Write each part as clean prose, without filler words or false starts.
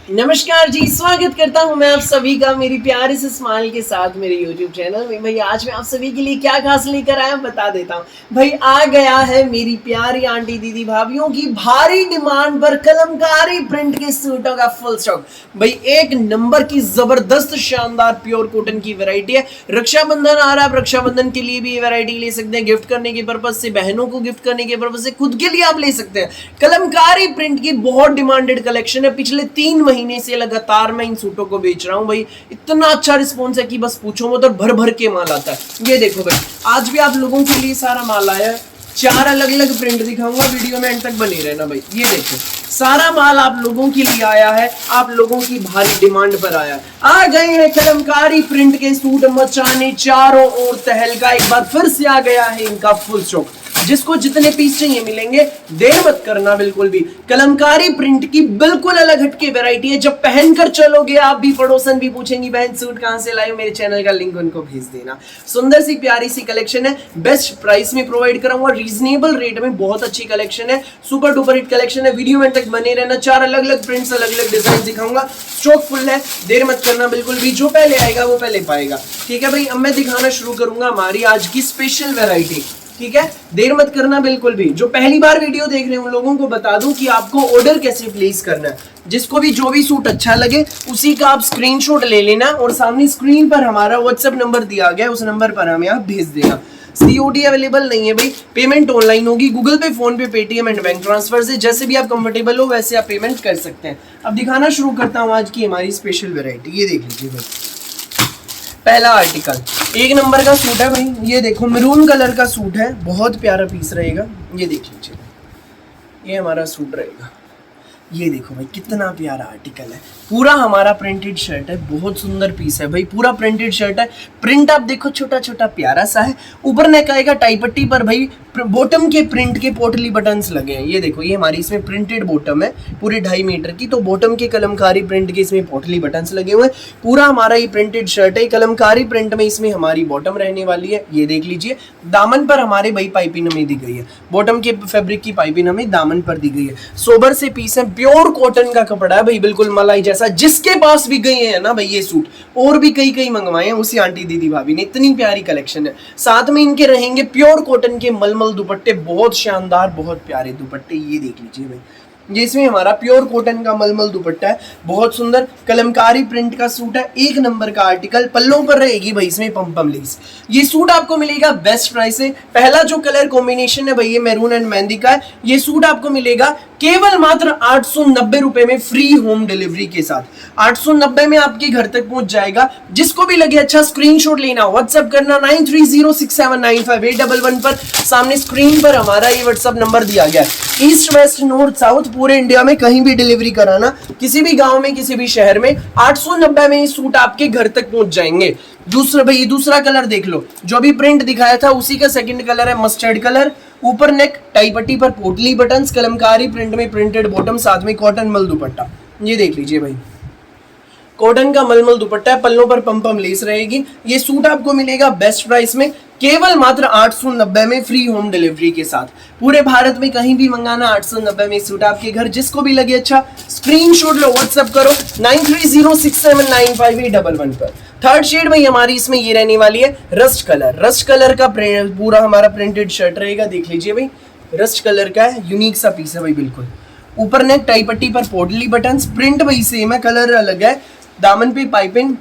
नमस्कार जी, स्वागत करता हूं मैं आप सभी का मेरी प्यारी से स्माइल के साथ मेरे YouTube चैनल में। भाई आज मैं आप सभी के लिए क्या खास लेकर आया बता देता हूं। भाई आ गया है मेरी प्यारी आंटी दीदी भाभीियों की भारी डिमांड पर कलमकारी प्रिंट के सूटों का फुल स्टॉक। भाई एक नंबर की जबरदस्त शानदार प्योर कॉटन की वैरायटी है। रक्षाबंधन आ रहा है, रक्षाबंधन के लिए भी ये वैरायटी ले सकते हैं, गिफ्ट करने के पर्पज से, बहनों को गिफ्ट करने के पर्पज से, खुद के लिए आप ले सकते हैं। कलमकारी प्रिंट की बहुत डिमांडेड कलेक्शन है। पिछले 3 महीने से लगातार मैं इन सूटों को बेच रहा हूं। भाई इतना अच्छा रिस्पॉन्स है कि बस पूछो मत, और भर भर के माल आता है। ये देखो भाई, आज भी आप लोगों के लिए सारा माल आया है। 4 अलग अलग प्रिंट दिखाऊंगा, वीडियो में एंड तक बने रहना। भाई ये देखो, सारा माल आप लोगों के लिए आया है, आप लोगों की भारी डिमांड पर आया है। आ गए हैं कलमकारी प्रिंट के सूट मचाने चारों ओर तहलका। एक बार फिर से आ गया है इनका फुल स्टॉक। जिसको जितने पीस चाहिए मिलेंगे, देर मत करना बिल्कुल भी। कलमकारी प्रिंट की बिल्कुल अलग हटके वैरायटी है। जब पहनकर चलोगे आप भी, पड़ोसन भी पूछेंगी बहन सूट कहां से लाए, मेरे चैनल का लिंक उनको भेज देना। सुंदर सी प्यारी सी कलेक्शन है, बेस्ट प्राइस में प्रोवाइड कराऊंगा, रीजनेबल रेट में। बहुत अच्छी कलेक्शन है, सुपर डुपर हिट कलेक्शन है। वीडियो में तक बने रहना। 4 अलग अलग प्रिंट्स, अलग अलग डिजाइन दिखाऊंगा। स्टॉक फुल है, देर मत करना बिल्कुल भी। जो पहले आएगा वो पहले पाएगा, ठीक है भाई। अब मैं दिखाना शुरू करूंगा हमारी आज की स्पेशल वैरायटी, ठीक है। देर मत करना बिल्कुल भी। जो पहली बार वीडियो देख रहे हैं उन लोगों को बता दूं कि आपको ऑर्डर कैसे प्लेस करना है। जिसको भी जो भी सूट अच्छा लगे उसी का आप स्क्रीनशॉट ले लेना, और सामने स्क्रीन पर हमारा व्हाट्सएप नंबर दिया गया है, उस नंबर पर हमें आप भेज देना। सीओडी अवेलेबल नहीं है भाई, पेमेंट ऑनलाइन होगी, गूगल पे, फोन पे, पेटीएम एंड बैंक ट्रांसफर से। जैसे भी आप कंफर्टेबल हो वैसे आप पेमेंट कर सकते हैं। अब दिखाना शुरू करता हूँ आज की हमारी स्पेशल वेरायटी। ये देख लीजिए भाई, पहला आर्टिकल एक नंबर का सूट है भाई। ये देखो, मैरून कलर का सूट है, बहुत प्यारा पीस रहेगा। ये देख लीजिए, ये हमारा सूट रहेगा। ये देखो भाई, कितना प्यारा आर्टिकल है। पूरा हमारा प्रिंटेड शर्ट है, बहुत सुंदर पीस है भाई। पूरा प्रिंटेड शर्ट है। प्रिंट आप देखो, छोटा छोटा प्यारा सा है। ऊपर नेक आएगा टाई पट्टी पर भाई, बॉटम के प्रिंट के पोटली बटन्स लगे हैं। ये देखो, ये हमारी इसमें प्रिंटेड बॉटम है पूरी 2.5 मीटर की, तो बॉटम के कलमकारी प्रिंट के इसमें पोटली बटन्स लगे हुए हैं। पूरा हमारा ये प्रिंटेड शर्ट है, कलमकारी प्रिंट में इसमें हमारी बॉटम रहने वाली है। ये देख लीजिए, दामन पर हमारे भाई पाइपिंग हमें दी गई है। बॉटम के फैब्रिक की पाइपिंग हमें दामन पर दी गई है। सोबर से पीस है, प्योर कॉटन का कपड़ा है भाई, बिल्कुल मलाई जैसा। जिसके पास भी गए हैं ना भाई ये सूट, और भी कई मंगवाए हैं उसी आंटी दीदी भाभी ने। इतनी प्यारी कलेक्शन है। साथ में इनके रहेंगे प्योर कॉटन के मलमल दुपट्टे, बहुत शानदार, बहुत प्यारे दुपट्टे। ये देख लीजिए भाई, ये इसमें हमारा प्योर कॉटन का मलमल दुपट्टा है, बहुत सुंदर कलमकारी प्रिंट का सूट है। एक नंबर का आर्टिकल। पल्लों पर रहेगी भाई इसमें पम लेस। ये सूट आपको मिलेगा बेस्ट प्राइस से। पहला जो कलर कॉम्बिनेशन है भाई, ये मैरून एंड मेहंदी का है। ये सूट आपको मिलेगा केवल मात्र 890 रुपए में, फ्री होम डिलीवरी के साथ। 890 में आपके घर तक पहुंच जाएगा। जिसको भी लगे अच्छा स्क्रीनशॉट लेना, व्हाट्सएप करना 9306795811 पर। सामने स्क्रीन पर हमारा ये व्हाट्सएप नंबर दिया गया है। ईस्ट वेस्ट नॉर्थ साउथ पूरे इंडिया में कहीं भी डिलीवरी कराना, किसी भी गांव में, किसी भी शहर में, 890 में ये सूट आपके घर तक पहुंच जाएंगे। दूसरा कलर देख लो, जो भी प्रिंट दिखाया था उसी का सेकंड कलर है, मस्टर्ड कलर। ऊपर नेक टाई पट्टी पर पोटली बटन्स, कलमकारी प्रिंट में प्रिंटेड बॉटम, साथ में कॉटन मल दुपट्टा। ये देख लीजिए भाई, कॉटन का मलमल दुपट्टा है, पल्लों पर पम लेस रहेगी। ये सूट आपको मिलेगा बेस्ट प्राइस में, केवल मात्र 890 में, फ्री होम डिलीवरी के साथ। पूरे भारत में कहीं भी मंगाना, 890 में सूट आपके घर। जिसको भी लगे अच्छा स्क्रीनशॉट लो, व्हाट्सएप करो 9306795811 पर। थर्ड शेड भाई हमारी इसमें ये रहने वाली है रस्ट कलर। रस्ट कलर का पूरा हमारा प्रिंटेड शर्ट रहेगा। देख लीजिए भाई, रस्ट कलर का है, यूनिक सा पीस है भाई बिल्कुल। ऊपर नेक टाई पट्टी पर पोटली बटन्स, प्रिंट भाई सेम है, कलर अलग है। दामन पे पाइपिंग,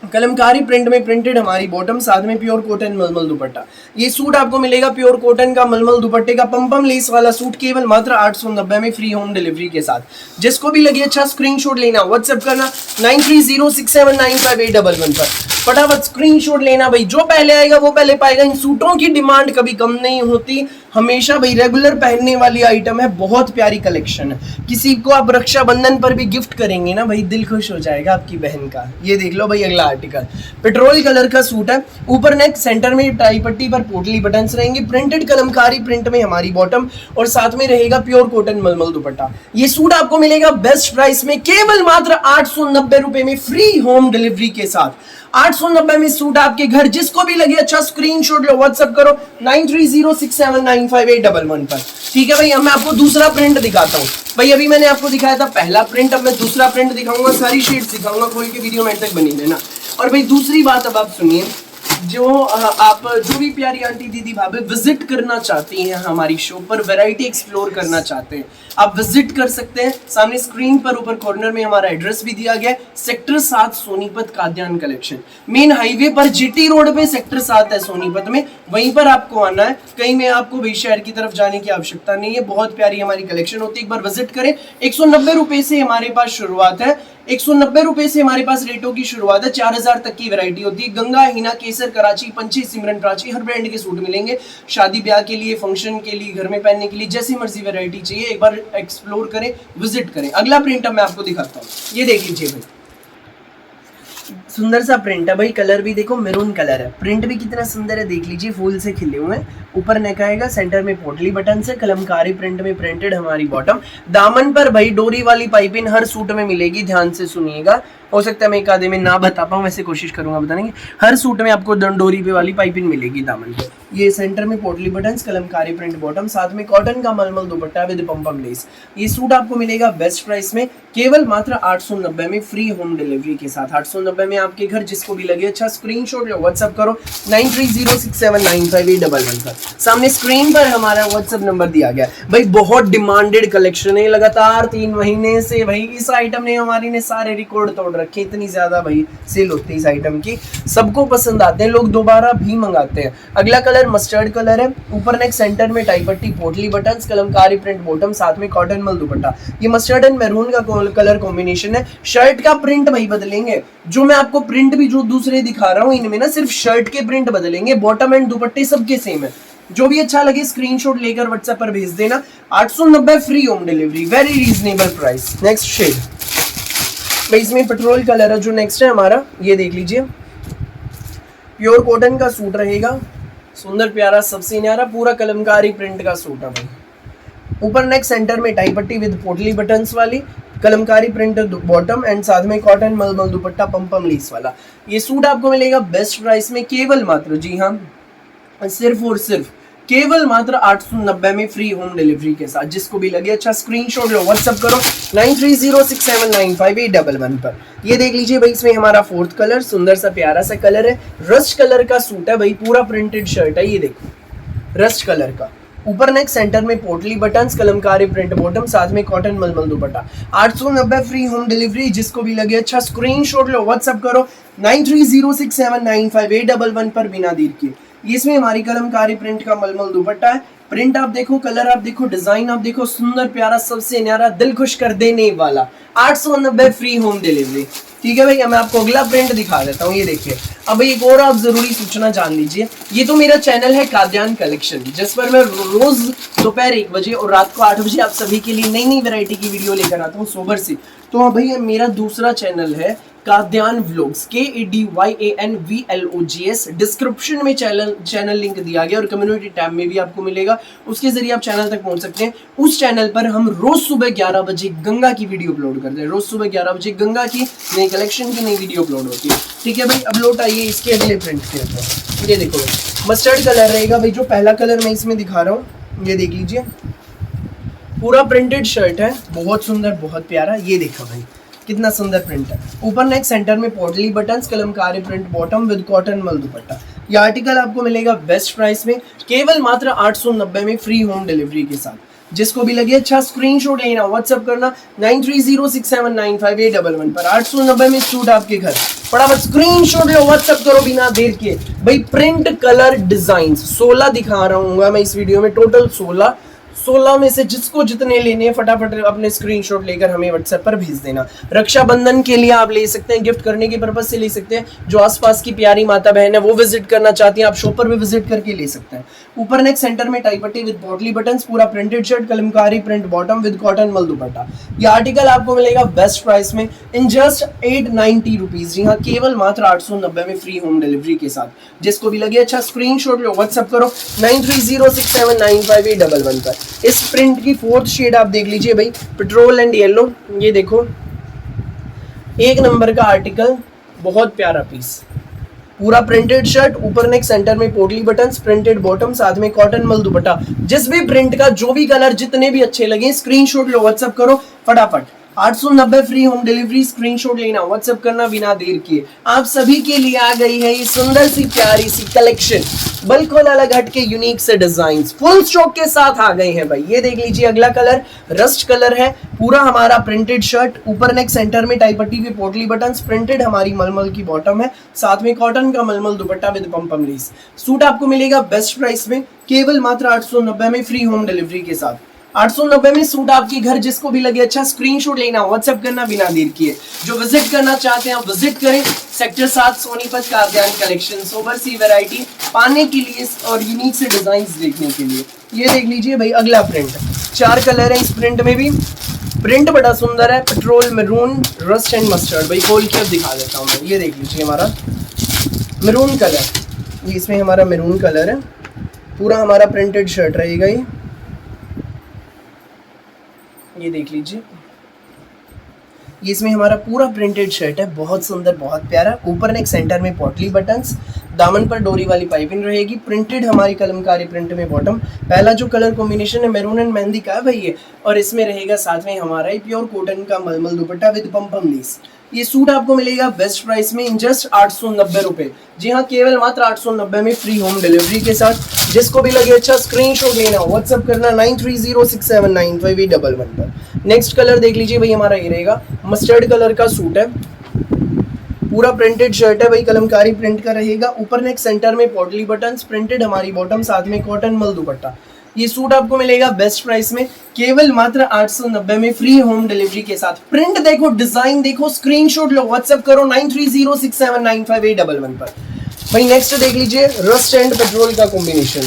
कलमकारी प्रिंट में प्रिंटेड हमारी बॉटम, साथ में प्योर कॉटन मलमल दुपट्टा। ये सूट आपको मिलेगा प्योर कॉटन का मलमल दुपट्टे का पम लेस वाला सूट, केवल मात्र 890 में, फ्री होम डिलीवरी के साथ। जिसको भी लगे अच्छा स्क्रीनशॉट लेना, व्हाट्सएप करना 9306795811 पर। फटाफट स्क्रीनशॉट लेना भाई, जो पहले आएगा वो पहले पाएगा। इन सूटों की डिमांड कभी कम नहीं होती, हमेशा भाई रेगुलर पहनने वाली आइटम है। बहुत प्यारी कलेक्शन है। किसी को आप रक्षाबंधन पर भी गिफ्ट करेंगे ना भाई, दिल खुश हो जाएगा आपकी बहन का। ये देख लो भाई, अगला आर्टिकल पेट्रोल कलर का सूट है। ऊपर नेक, सेंटर में टाई पट्टी पर पोटली बटन्स रहेंगे, प्रिंटेड कलमकारी प्रिंट में हमारी बॉटम, और साथ में रहेगा प्योर कॉटन मलमल दुपट्टा। ये सूट आपको मिलेगा बेस्ट प्राइस में, केवल मात्र 890 रुपए में, फ्री होम डिलीवरी के साथ। 890 में सूट आपके घर, जिसको भी लगे अच्छा स्क्रीनशॉट लो, व्हाट्सएप करो 9306795811 पर। ठीक है भाई, अब मैं आपको दूसरा प्रिंट दिखाता हूँ। भाई अभी मैंने आपको दिखाया था पहला प्रिंट, अब मैं दूसरा प्रिंट दिखाऊंगा, सारी शेड्स दिखाऊंगा, खोल के वीडियो में तक बनी रहना। और भाई दूसरी बात अब आप सुनिए, जो भी प्यारी आंटी दीदी भाभी विजिट करना चाहती हैं हमारी शो पर, वैरायटी एक्सप्लोर करना चाहते हैं, आप विजिट कर सकते हैं। सामने स्क्रीन पर ऊपर कॉर्नर में हमारा एड्रेस भी दिया गया है, sector 7 Sonipat Kadyan collection, main highway पर जीटी रोड पे सेक्टर 7 है सोनीपत में, वहीं पर आपको आना है। कहीं में आपको भाई शहर की तरफ जाने की आवश्यकता नहीं है, बहुत प्यारी हमारी कलेक्शन होती है, एक बार विजिट करें। 190 रुपए से हमारे पास शुरुआत है, 190 रुपए से हमारे पास रेटों की शुरुआत है, 4000 तक की वैरायटी होती है। गंगा, हिना, केसर, कराची, पंची, सिमरन, प्राची, हर ब्रांड के सूट मिलेंगे। शादी ब्याह के लिए, फंक्शन के लिए, घर में पहनने के लिए, जैसी मर्जी वैरायटी चाहिए, एक बार एक्सप्लोर करें, विजिट करें। अगला प्रिंट अब मैं आपको दिखाता हूँ, ये देख लीजिए भाई, सुंदर सा प्रिंट है भाई, कलर भी देखो मेरून कलर है, प्रिंट भी कितना सुंदर है, देख लीजिए, फूल से खिले हुए हैं। ऊपर नेक आएगा, सेंटर में पोटली बटन से कलमकारी प्रिंट में प्रिंटेड हमारी बॉटम। दामन पर भाई डोरी वाली पाइपिंग हर सूट में मिलेगी, ध्यान से सुनिएगा। हो सकता है मैं एक आधे में ना बता पाऊँ, वैसे कोशिश करूंगा बताने की। हर सूट में आपको डोरी पे वाली पाइपिंग मिलेगी दामन पे। ये सेंटर में पोटली बटन, कलमकारी प्रिंट बॉटम, साथ में कॉटन का मलमल दुपट्टा विद पम लेस। ये सूट आपको मिलेगा बेस्ट प्राइस में, केवल मात्र 890 में, फ्री होम डिलीवरी के साथ। 890 में आपके घर, जिसको भी लगे अच्छा स्क्रीनशॉट लो, व्हाट्सएप करो 9306795811 पर। सामने स्क्रीन पर हमारा व्हाट्सएप नंबर दिया गया भाई। बहुत डिमांडेड कलेक्शन है, लगातार 3 महीने से भाई इस आइटम ने हमारी ने सारे रिकॉर्ड तोड़ रखे, इतनी ज्यादा भाई सेल होती है इस आइटम की, सबको पसंद आते हैं, लोग दोबारा भी मंगाते हैं। अगला कलर मस्टर्ड कलर है, ऊपर नेक, सेंटर में टाई पट्टी, पोटली बटन्स, कलमकारी प्रिंट बॉटम, साथ में कॉटन मल दुपट्टा। ये मस्टर्ड एंड मैरून का कलर कॉम्बिनेशन है। शर्ट का प्रिंट भाई बदलेंगे, जो मैं आपको प्रिंट भी जो दूसरे दिखा रहा हूँ इनमें ना सिर्फ शर्ट के प्रिंट बदलेंगे, बॉटम एंड दुपट्टे सबके सेम है। जो भी अच्छा लगे स्क्रीनशॉट लेकर व्हाट्सएप पर भेज देना। 890 free home delivery, very reasonable price. Next shed भाई, इसमें पेट्रोल कलर है जो नेक्स्ट है हमारा, ये देख लीजिए, प्योर कॉटन का सूट रहेगा, सुंदर प्यारा सबसे न्यारा, पूरा कलमकारी प्रिंट का सूट है भाई। ऊपर नेक, सेंटर में टाई पट्टी विद पोटली बटन्स वाली, कलमकारी प्रिंट बॉटम एंड साथ में कॉटन मलमल दुपट्टा पम लेस वाला। ये सूट आपको मिलेगा बेस्ट प्राइस में, केवल मात्र, जी हाँ सिर्फ और सिर्फ केवल मात्र 890 में, फ्री होम डिलीवरी के साथ। जिसको भी लगे अच्छा स्क्रीनशॉट लो, व्हाट्सएप करो 9306795811 पर। ये देख लीजिए भाई, इसमें हमारा 4th कलर, सुंदर सा प्यारा सा कलर है, रस्ट कलर का सूट है भाई, पूरा प्रिंटेड शर्ट है, ये देखो रस्ट कलर का। ऊपर नेक, सेंटर में पोटली बटन्स, कलमकारी प्रिंट बॉटम, साथ में कॉटन मलमल दुपट्टा। 890 फ्री होम डिलीवरी। जिसको भी लगे अच्छा स्क्रीनशॉट लो, व्हाट्सएप करो 9306795811 पर बिना देर किए। इसमें हमारी कलमकारी प्रिंट का मलमल दुपट्टा है। प्रिंट आप देखो, कलर आप देखो, डिजाइन आप देखो, सुंदर प्यारा सबसे न्यारा, दिल खुश कर देने वाला। 890 फ्री होम डिलीवरी। ठीक है भाई, मैं आपको अगला प्रिंट दिखा देता हूँ, ये देखिए। अब एक और आप जरूरी सूचना जान लीजिए, ये तो मेरा चैनल है काद्यान कलेक्शन, जिस पर मैं रोज दोपहर 1 बजे और रात को 8 बजे आप सभी के लिए नई नई वैरायटी की वीडियो लेकर आता हूँ सोबर से। तो भाई मेरा दूसरा चैनल है काद्यान व्लॉग्स, KADYANVLOGS। डिस्क्रिप्शन में चैनल लिंक दिया गया और कम्युनिटी टैब में भी आपको मिलेगा, उसके जरिए आप चैनल तक पहुंच सकते हैं। उस चैनल पर हम रोज सुबह 11 बजे गंगा की वीडियो अपलोड करते हैं, रोज सुबह 11 बजे गंगा की नई कलेक्शन की नई वीडियो अपलोड होती है। ठीक है भाई, अपलोड आइए इसके अगले प्रिंट के ऊपर। ये देखो मस्टर्ड कलर रहेगा भाई, जो पहला कलर मैं इसमें दिखा रहा हूँ, ये देख लीजिए, पूरा प्रिंटेड शर्ट है, बहुत सुंदर बहुत प्यारा। ये देखो भाई कितना सुंदर प्रिंट है। ऊपर नेक, सेंटर में पोटली buttons, Kalamkari print bottom with cotton मल दुपट्टा। ये आर्टिकल आपको मिलेगा बेस्ट प्राइस में, केवल मात्र 890 में, फ्री होम डिलीवरी के साथ। जिसको भी लगे अच्छा स्क्रीनशॉट लेना, व्हाट्सएप करना 9306795811 पर। 890 में सूट आपके घर, फटाफट स्क्रीनशॉट लो, व्हाट्सएप करो बिना देर के। भाई प्रिंट कलर डिजाइन 16 दिखा रहा हूँ मैं इस वीडियो में, टोटल 16 में से जिसको जितने लेने हैं फटाफट अपने स्क्रीनशॉट लेकर हमें व्हाट्सएप पर भेज देना। रक्षाबंधन के लिए आप ले सकते हैं, गिफ्ट करने के पर्पज से ले सकते हैं। जो आसपास की प्यारी माता बहन है वो विजिट करना चाहती हैं, आप शॉप पर भी विजिट करके ले सकते हैं। ऊपर नेक, सेंटर में टाई पट्टी विद पोटली बटन्स, पूरा printed shirt, Kalamkari print bottom with cotton मल दुपट्टा। ये आर्टिकल आपको मिलेगा बेस्ट प्राइस में इन जस्ट 890 रुपीज। जी हाँ, केवल मात्र 890 में, फ्री होम डिलीवरी के साथ। जिसको भी लगे अच्छा स्क्रीनशॉट लो, व्हाट्सएप करो 9306795811 पर। इस प्रिंट की 4th शेड आप देख लीजिए भाई, पेट्रोल एंड येलो। ये देखो एक नंबर का आर्टिकल, बहुत प्यारा पीस, पूरा प्रिंटेड शर्ट, ऊपर नेक, सेंटर में पोटली बटन्स, प्रिंटेड बॉटम, साथ में कॉटन मल दुपट्टा। जिस भी प्रिंट का जो भी कलर जितने भी अच्छे लगे स्क्रीनशॉट लो, व्हाट्सएप करो फटाफट। 890 फ्री होम डिलीवरी, स्क्रीनशॉट लेना, व्हाट्सएप करना बिना देर किए। आप सभी के लिए आ गई है ये सुंदर सी प्यारी सी कलेक्शन, बिल्कुल अलग हटके यूनिक से डिजाइन फुल स्टॉक के साथ आ गए हैं भाई। ये देख लीजिए, अगला कलर रस्ट कलर है, पूरा हमारा प्रिंटेड शर्ट, ऊपर नेक, सेंटर में टाई पट्टी पे पोटली बटन्स, प्रिंटेड हमारी मलमल की बॉटम है, साथ में कॉटन का मलमल दुपट्टा विद पम लेस। सूट आपको मिलेगा बेस्ट प्राइस में, केवल मात्र 890 में, फ्री होम डिलीवरी के साथ। 890 में सूट आपके घर, जिसको भी लगे अच्छा स्क्रीनशॉट लेना, व्हाट्सएप करना बिना देर किए। जो विजिट करना चाहते हैं विजिट करें, sector 7 Sonipat Kavyan collection, sober सी वैरायटी पाने के लिए और यूनिक से डिजाइन देखने के लिए। ये देख लीजिए भाई, अगला प्रिंट, 4 कलर है इस प्रिंट में भी। प्रिंट बड़ा सुंदर है, petrol, maroon, rust and mustard. भाई खोल के अब दिखा देता हूँ मैं। ये देख लीजिए हमारा मैरून कलर, ये इसमें हमारा मैरून कलर है, पूरा हमारा प्रिंटेड शर्ट रहेगा ये देख लीजिए, ये इसमें हमारा पूरा प्रिंटेड शर्ट है, बहुत सुंदर, बहुत प्यारा। ऊपर नेक, सेंटर में पोटली बटन्स, दामन पर डोरी वाली पाइपिंग रहेगी, प्रिंटेड हमारी कलमकारी प्रिंट में बॉटम। पहला जो कलर कॉम्बिनेशन है मैरून एंड मेहंदी का है भाई ये, और इसमें रहेगा साथ में हमारा ही प्योर कॉटन का मलमल दुपट्टा विद पम लेस। ये सूट आपको मिलेगा बेस्ट प्राइस में इन जस्ट 890 रुपए। जी हाँ, केवल मात्र 890 में, फ्री होम डिलीवरी के साथ। जिसको भी लगे अच्छा स्क्रीनशॉट लेना, व्हाट्सएप करना 9306795811 पर। नेक्स्ट कलर देख लीजिए भाई, हमारा ये रहेगा मस्टर्ड कलर का सूट है, पूरा प्रिंटेड शर्ट है भाई, कलमकारी प्रिंट का रहेगा, ऊपर नेक, सेंटर में पोटली बटन्स, प्रिंटेड हमारी बॉटम, साथ में कॉटन मल दुपट्टा। ये सूट आपको मिलेगा बेस्ट प्राइस में, केवल मात्र 890 में, फ्री होम डिलीवरी के साथ। प्रिंट देखो, डिजाइन देखो, स्क्रीनशॉट लो, व्हाट्सएप करो 9306795811 पर। भाई नेक्स्ट देख लीजिए, रस्ट एंड पेट्रोल का कॉम्बिनेशन।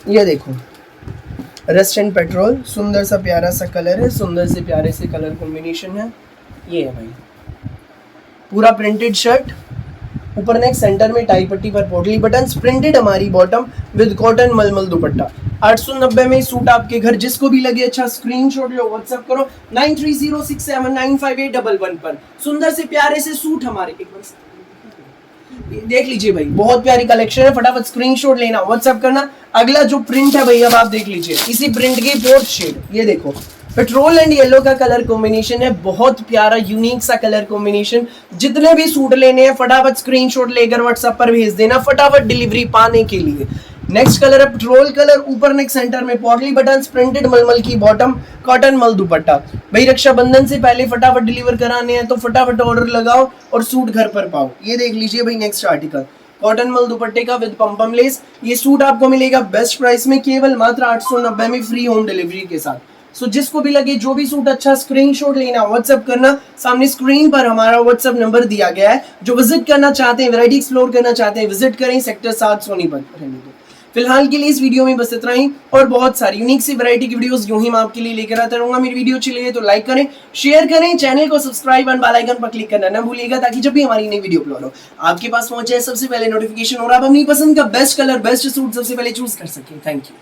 ये देखो रस्ट एंड पेट्रोल, सुंदर सा प्यारा सा कलर है, सुंदर से प्यारे से कलर कॉम्बिनेशन है। ये है भाई पूरा प्रिंटेड शर्ट, ऊपर नेक, सेंटर में टाई पट्टी पर पोटली बटन्स, प्रिंटेड हमारी बॉटम विद कॉटन मलमल दुपट्टा। 890 में सूट आपके घर, जिसको भी लगे अच्छा स्क्रीनशॉट लो, व्हाट्सएप करो 9306795811 पर। सुंदर से प्यारे से सूट हमारे, एक बार देख लीजिए भाई, बहुत प्यारी कलेक्शन है, फटाफट स्क्रीनशॉट लेना, व्हाट्सएप करना। अगला जो प्रिंट है भाई, अब आप देख लीजिए, इसी प्रिंट की 4th शेड, ये देखो पेट्रोल एंड येलो का कलर कॉम्बिनेशन है, बहुत प्यारा यूनिक सा कलर कॉम्बिनेशन। जितने भी सूट लेने हैं फटाफट स्क्रीनशॉट लेकर व्हाट्सएप पर भेज देना, फटाफट डिलीवरी पाने के लिए। नेक्स्ट कलर है पेट्रोल कलर, ऊपर नेक, सेंटर में पोटली बटन्स, प्रिंटेड मलमल की बॉटम, कॉटन मल दुपट्टा। भाई रक्षाबंधन से पहले फटाफट डिलीवर कराने हैं तो फटाफट ऑर्डर लगाओ और सूट घर पर पाओ। ये देख लीजिए भाई, नेक्स्ट आर्टिकल कॉटन मल दुपट्टे का विद पम लेस। ये सूट आपको मिलेगा बेस्ट प्राइस में, केवल मात्र 890 में, फ्री होम डिलीवरी के साथ। सो जिसको भी लगे जो भी सूट अच्छा स्क्रीनशॉट लेना, व्हाट्सएप करना, सामने स्क्रीन पर हमारा व्हाट्सएप नंबर दिया गया है। जो विजिट करना चाहते हैं, वैरायटी एक्सप्लोर करना चाहते हैं, विजिट करें, सेक्टर 7 सोनीपत रहने दो। फिलहाल के लिए इस वीडियो में बस इतना ही, और बहुत सारी यूनिक सी वैरायटी की वीडियोस यूं ही मैं आपके लिए लेकर आता रहूंगा। मेरी वीडियो अच्छी लगे तो लाइक करें, शेयर करें, चैनल को सब्सक्राइब एंड बेल आइकन पर क्लिक करना ना भूलिएगा, ताकि जब भी हमारी नई वीडियो अपलोड हो आपके पास पहुंचे सबसे पहले नोटिफिकेशन, और आप अपनी पसंद का बेस्ट कलर, बेस्ट सूट सबसे पहले चूज कर सकें। Thank you.